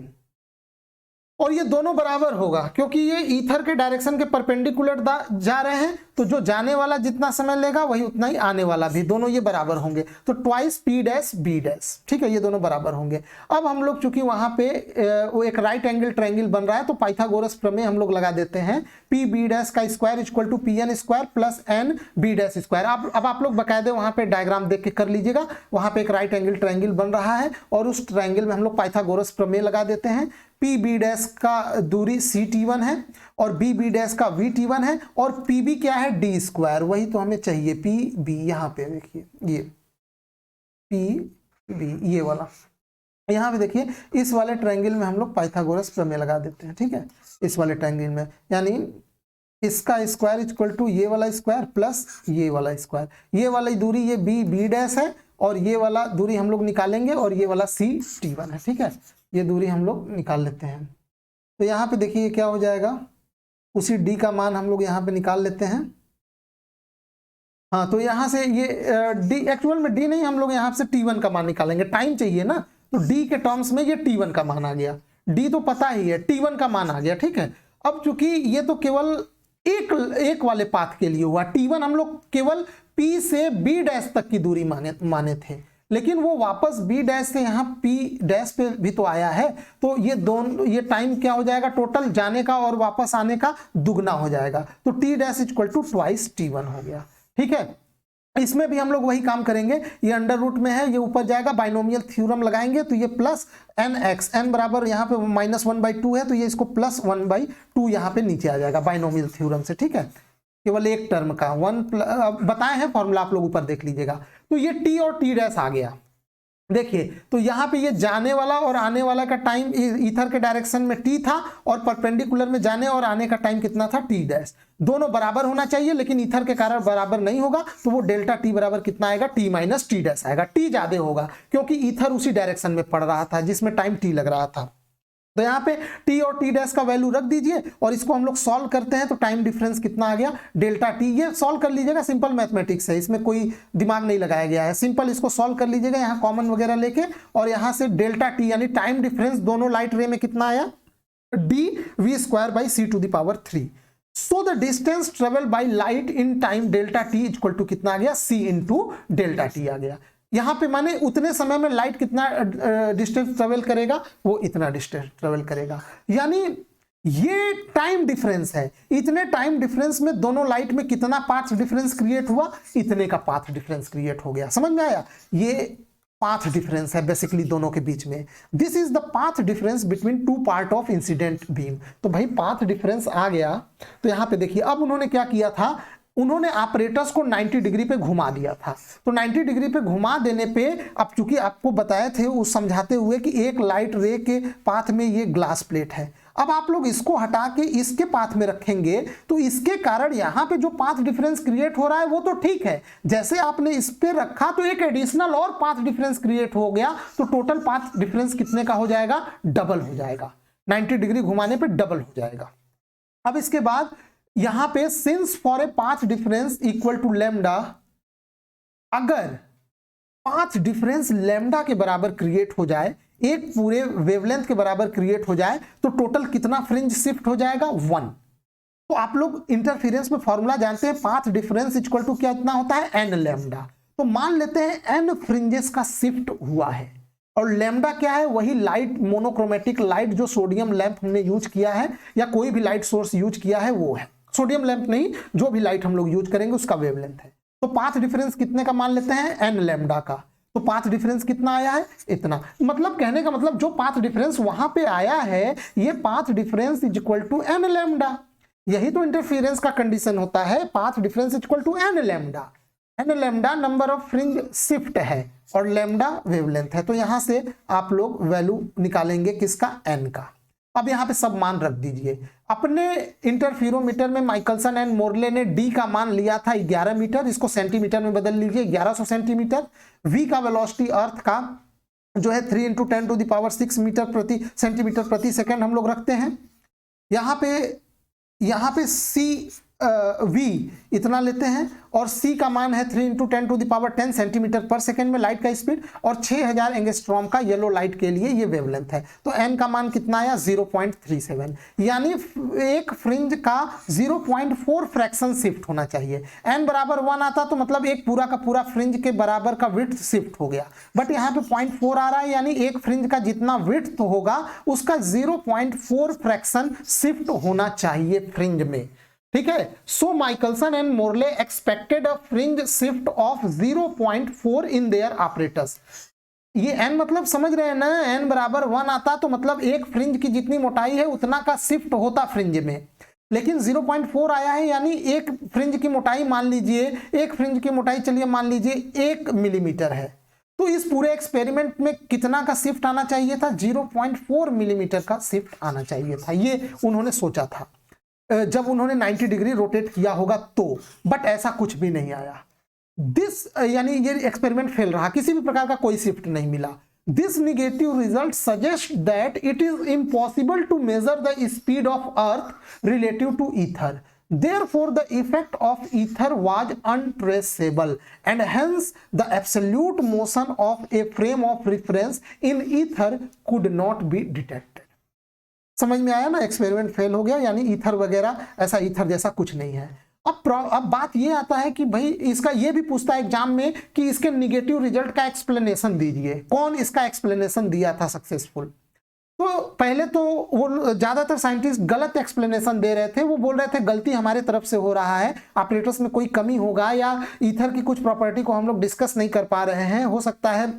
और ये दोनों बराबर होगा क्योंकि ये ईथर के डायरेक्शन के परपेंडिकुलर जा रहे हैं, तो जो जाने वाला जितना समय लेगा वही उतना ही आने वाला भी, दोनों ये बराबर होंगे। तो twice P dash B dash, ठीक है, ये दोनों बराबर होंगे। अब हम लोग चूंकि वहां पे वो एक राइट एंगल ट्रायंगल बन रहा है, तो पाइथागोरस प्रमेय हम लोग लगा देते हैं, पी बी डैश का square equal to P N square plus N B dash square. अब आप लोग बकायदे वहां पे डायग्राम देख के कर लीजिएगा, वहां पे एक राइट एंगल ट्रायंगल बन रहा है और उस ट्रायंगल में हम लोग पाइथागोरस प्रमेय लगा देते हैं। पी बी डैश का दूरी सी टी वन है और बी बी डैश का वी टी वन है और पी बी क्या है, डी स्क्वायर, वही तो हमें चाहिए। पी बी यहाँ पे देखिए, ये पी बी ये वाला, यहाँ पे देखिए इस वाले ट्रायंगल में हम लोग पाइथागोरस प्रमेय लगा देते हैं, ठीक है, इस वाले ट्रायंगल में, यानी इसका स्क्वायर इक्वल टू ये वाला स्क्वायर प्लस ये वाला स्क्वायर, ये वाली दूरी ये बी बी डैश है और ये वाला दूरी हम लोग निकालेंगे और ये वाला सी टी वन है, ठीक है, ये दूरी हम लोग निकाल लेते हैं। तो यहाँ पे देखिए क्या हो जाएगा, उसी डी का मान हम लोग यहाँ पे निकाल लेते हैं। हाँ, तो यहाँ से ये डी, एक्चुअल में डी नहीं, हम लोग यहाँ से टी वन का मान निकालेंगे, टाइम चाहिए ना, तो डी के टर्म्स में ये टी वन का मान आ गया, डी तो पता ही है, टी वन का मान आ गया, ठीक है। अब चूंकि ये तो केवल एक वाले पाथ के लिए हुआ, टी वन हम लोग केवल पी से बी डैश तक की दूरी माने थे, लेकिन वो वापस बी डैश से यहाँ पी डैश पे भी तो आया है, तो ये दोनों, ये टाइम क्या हो जाएगा, टोटल जाने का और वापस आने का दुगना हो जाएगा, तो T dash equal to twice T one हो गया, ठीक है। इसमें भी हम लोग वही काम करेंगे, ये अंडर रूट में है, ये ऊपर जाएगा, बाइनोमियल थ्योरम लगाएंगे, तो ये प्लस एन एक्स, एन बराबर यहाँ पे -1/2 है, तो ये इसको +1/2 यहाँ पे नीचे आ जाएगा बाइनोमियल थ्योरम से, ठीक है, केवल एक टर्म का बताए हैं फॉर्मूला, आप लोग ऊपर देख लीजिएगा। तो ये टी और टी डैश आ गया, देखिए, तो यहाँ पे ये जाने वाला और आने वाला का टाइम ईथर के डायरेक्शन में टी था और परपेंडिकुलर में जाने और आने का टाइम कितना था, टी डैश, दोनों बराबर होना चाहिए, लेकिन ईथर के कारण बराबर नहीं होगा, तो वो डेल्टा टी बराबर कितना आएगा, टी माइनस टी डैश आएगा, टी ज्यादा होगा क्योंकि ईथर उसी डायरेक्शन में पड़ रहा था जिसमें टाइम टी लग रहा था। तो यहाँ पे टी और टी डैश का वैल्यू रख दीजिए और इसको हम लोग सॉल्व करते हैं, तो टाइम डिफरेंस कितना आ गया, डेल्टा टी, ये सॉल्व कर लीजिएगा, सिंपल मैथमेटिक्स है, इसमें कोई दिमाग नहीं लगाया गया है, सिंपल इसको सॉल्व कर लीजिएगा यहाँ कॉमन वगैरह लेके, और यहाँ से डेल्टा टी यानी टाइम डिफरेंस दोनों लाइट रे में कितना आया, D v square by c to the power 3। So the distance travel by light in time delta T equal to कितना आ गया, सी इंटू डेल्टा टी आ गया। यहाँ पे माने उतने समय में लाइट कितना डिस्टेंस ट्रेवल करेगा, वो इतना डिस्टेंस ट्रेवल करेगा, यानी ये टाइम डिफरेंस है, इतने टाइम डिफरेंस में दोनों लाइट में कितना पाथ डिफरेंस क्रिएट हुआ, इतने का पाथ डिफरेंस क्रिएट हो गया, समझ में आया, ये पाथ डिफरेंस है बेसिकली दोनों के बीच में। This is the path difference between two part of incident beam. तो भाई पाथ डिफरेंस आ गया, तो यहाँ पे देखिए अब उन्होंने क्या किया था, उन्होंने ऑपरेटर्स को 90 डिग्री पे घुमा दिया था, तो 90 डिग्री पे घुमा देने पे, अब चूंकि आपको बताए थे उस समझाते हुए कि एक लाइट रे के पाथ में ये ग्लास प्लेट है, अब आप लोग इसको हटा के इसके पाथ में रखेंगे, तो इसके कारण यहाँ पे जो पाथ डिफरेंस क्रिएट हो रहा है वो तो ठीक है, जैसे आपने इस पे रखा तो एक एडिशनल और पाथ डिफरेंस क्रिएट हो गया, तो टोटल पाथ डिफरेंस कितने का हो जाएगा, डबल हो जाएगा, 90 डिग्री घुमाने पे डबल हो जाएगा। अब इसके बाद यहां पे since for a path difference equal to lambda, अगर पाथ डिफरेंस लैम्डा के बराबर क्रिएट हो जाए, एक पूरे वेवलेंथ के बराबर क्रिएट हो जाए, तो टोटल कितना फ्रिंज शिफ्ट हो जाएगा, 1। तो आप लोग इंटरफेरेंस में फॉर्मूला जानते हैं, पाथ डिफरेंस इक्वल टू क्या इतना होता है, एन लैम्डा। तो मान लेते हैं एन फ्रिंजेस का शिफ्ट हुआ है, और लैम्डा क्या है, वही लाइट, मोनोक्रोमेटिक लाइट जो सोडियम लैंप हमने यूज किया है या कोई भी लाइट सोर्स यूज किया है वो है, सोडियम लैंप नहीं, जो भी लाइट हम लोग यूज करेंगे उसका वेवलेंथ है। तो पाथ डिफरेंस कितने का मान लेते हैं, एन लैम्डा का, तो पाथ डिफरेंस कितना आया है, इतना, मतलब कहने का मतलब जो पाथ डिफरेंस वहां पे आया है, ये path difference is equal to n lambda, यही तो इंटरफेरेंस का कंडीशन होता है, path difference equal to n lambda. N lambda number of fringe shift है और लैम्डा वेवलेंथ है, तो यहां से आप लोग वैल्यू निकालेंगे किसका, एन का। अब यहाँ पे सब मान रख दीजिए, अपने इंटरफेरोमीटर में माइकलसन एंड मोरले ने डी का मान लिया था 11 मीटर, इसको सेंटीमीटर में बदल लीजिए 1100 सेंटीमीटर। वी का वेलोसिटी अर्थ का जो है 3 × 10⁶ सेंटीमीटर प्रति सेकंड हम लोग रखते हैं। यहाँ पे सी v इतना लेते हैं और c का मान है 3 × 10⁻10 सेंटीमीटर पर सेकेंड में लाइट का स्पीड, और 6000 एंगस्ट्रॉम का येलो लाइट के लिए ये वेवलेंथ है। तो n का मान कितना आया 0.37, यानी एक फ्रिंज का 0.4 फ्रैक्शन शिफ्ट होना चाहिए। n बराबर 1 आता तो मतलब एक पूरा का पूरा फ्रिंज के बराबर का विड्थ शिफ्ट हो गया, बट यहाँ पे 0.4 आ रहा है, यानी एक फ्रिंज का जितना विड्थ होगा उसका 0.4 फ्रैक्शन शिफ्ट होना चाहिए फ्रिंज में, ठीक है। So Michelson and Morley expected a fringe shift of 0.4 in their operators. ये n मतलब समझ रहे हैं ना, n बराबर 1 आता तो मतलब एक फ्रिंज की जितनी मोटाई है उतना का शिफ्ट होता फ्रिंज में, लेकिन 0.4 आया है, यानी एक फ्रिंज की मोटाई मान लीजिए, एक फ्रिंज की मोटाई चलिए मान लीजिए 1 मिलीमीटर है, तो इस पूरे एक्सपेरिमेंट में कितना का शिफ्ट आना चाहिए था, 0.4 मिलीमीटर का शिफ्ट आना चाहिए था। ये उन्होंने सोचा था जब उन्होंने 90 डिग्री रोटेट किया होगा तो, बट ऐसा कुछ भी नहीं आया। दिस यानी ये एक्सपेरिमेंट फेल रहा, किसी भी प्रकार का कोई शिफ्ट नहीं मिला। This negative result suggest that it is impossible to measure the speed of earth relative to ether, therefore the effect of ether was untraceable and hence the absolute motion of a frame of reference in ether could not be detected। समझ में आया ना, experiment fail हो गया, यानी ether वगैरह ऐसा ether जैसा कुछ नहीं है। अब बात ये आता है कि भाई इसका ये भी पूछता है एग्जाम में कि इसके निगेटिव रिजल्ट का एक्सप्लेनेशन दीजिए, कौन इसका एक्सप्लेनेशन दिया था सक्सेसफुल। तो पहले तो वो ज्यादातर साइंटिस्ट गलत एक्सप्लेनेशन दे रहे थे, वो बोल रहे थे गलती हमारे तरफ से हो रहा है, ऑपरेटर्स में कोई कमी होगा, या ईथर की कुछ प्रॉपर्टी को हम लोग डिस्कस नहीं कर पा रहे हैं, हो सकता है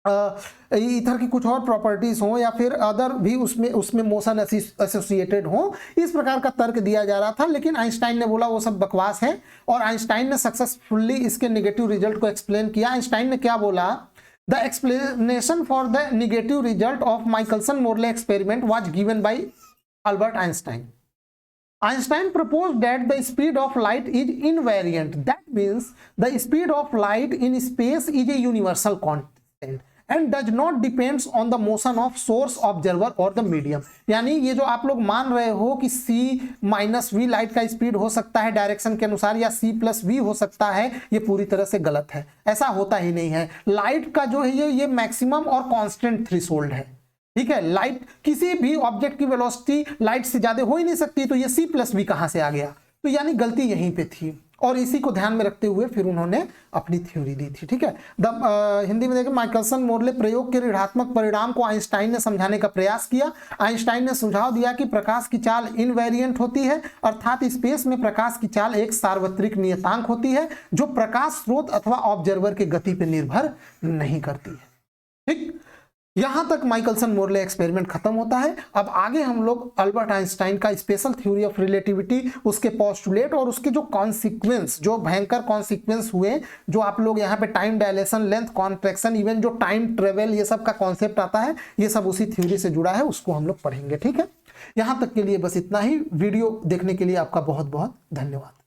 ईथर की कुछ और प्रॉपर्टीज हो, या फिर अदर भी उसमें मोशन एसोसिएटेड हो, इस प्रकार का तर्क दिया जा रहा था। लेकिन आइंस्टाइन ने बोला वो सब बकवास है, और आइंस्टाइन ने सक्सेसफुली इसके नेगेटिव रिजल्ट को एक्सप्लेन किया। आइंस्टाइन ने क्या बोला, the explanation for the negative result of Michelson-Morley experiment was given by Albert Einstein. Einstein proposed that the speed of light is invariant. That means the speed of light in space is a universal constant and does not depends on the motion of source, observer or the medium। यानी ये जो आप लोग मान रहे हो कि c-v light का स्पीड हो सकता है डायरेक्शन के अनुसार, या c+v हो सकता है, ये पूरी तरह से गलत है। ऐसा होता ही नहीं है। लाइट का जो है ये मैक्सिमम और कांस्टेंट थ्रेशोल्ड है, ठीक है। लाइट किसी भी ऑब्जेक्ट की वेलोसिटी लाइट से ज्यादा हो ही नहीं सकती, तो ये c+v कहां से आ गया, तो यानी गलती यहीं पे थी, और इसी को ध्यान में रखते हुए फिर उन्होंने अपनी थ्योरी दी थी, ठीक है। हिंदी में देखें, माइकलसन-मोरले प्रयोग के ऋणात्मक परिणाम को आइंस्टाइन ने समझाने का प्रयास किया। आइंस्टाइन ने सुझाव दिया कि प्रकाश की चाल इनवेरिएंट होती है, अर्थात स्पेस में प्रकाश की चाल एक सार्वत्रिक नियतांक होती है जो प्रकाश स्रोत अथवा ऑब्जर्वर की गति पर निर्भर नहीं करती है, ठीक। यहां तक माइकलसन-मोरले एक्सपेरिमेंट खत्म होता है। अब आगे हम लोग अल्बर्ट आइंस्टाइन का स्पेशल थ्योरी ऑफ रिलेटिविटी, उसके पोस्टुलेट और उसके जो कॉन्सिक्वेंस, जो भयंकर कॉन्सिक्वेंस हुए, जो आप लोग यहाँ पे time dilation, length contraction, even जो टाइम ट्रेवल, ये सब का कॉन्सेप्ट आता है, ये सब उसी थ्योरी से जुड़ा है, उसको हम लोग पढ़ेंगे, ठीक है। यहां तक के लिए बस इतना ही। वीडियो देखने के लिए आपका बहुत बहुत धन्यवाद।